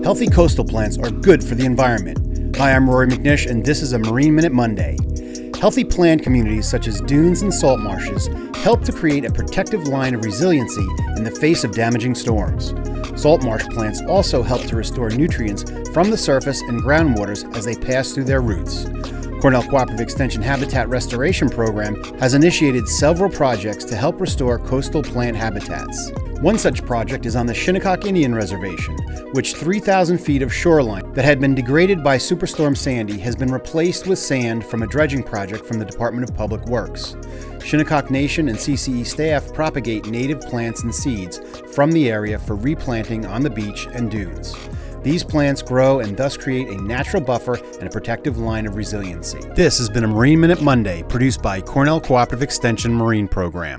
Healthy coastal plants are good for the environment. Hi, I'm Rory McNish, and this is a Marine Minute Monday. Healthy plant communities such as dunes and salt marshes help to create a protective line of resiliency in the face of damaging storms. Salt marsh plants also help to restore nutrients from the surface and groundwaters as they pass through their roots. Cornell Cooperative Extension Habitat Restoration Program has initiated several projects to help restore coastal plant habitats. One such project is on the Shinnecock Indian Reservation, which 3,000 feet of shoreline that had been degraded by Superstorm Sandy has been replaced with sand from a dredging project from the Department of Public Works. Shinnecock Nation and CCE staff propagate native plants and seeds from the area for replanting on the beach and dunes. These plants grow and thus create a natural buffer and a protective line of resiliency. This has been a Marine Minute Monday, produced by Cornell Cooperative Extension Marine Program.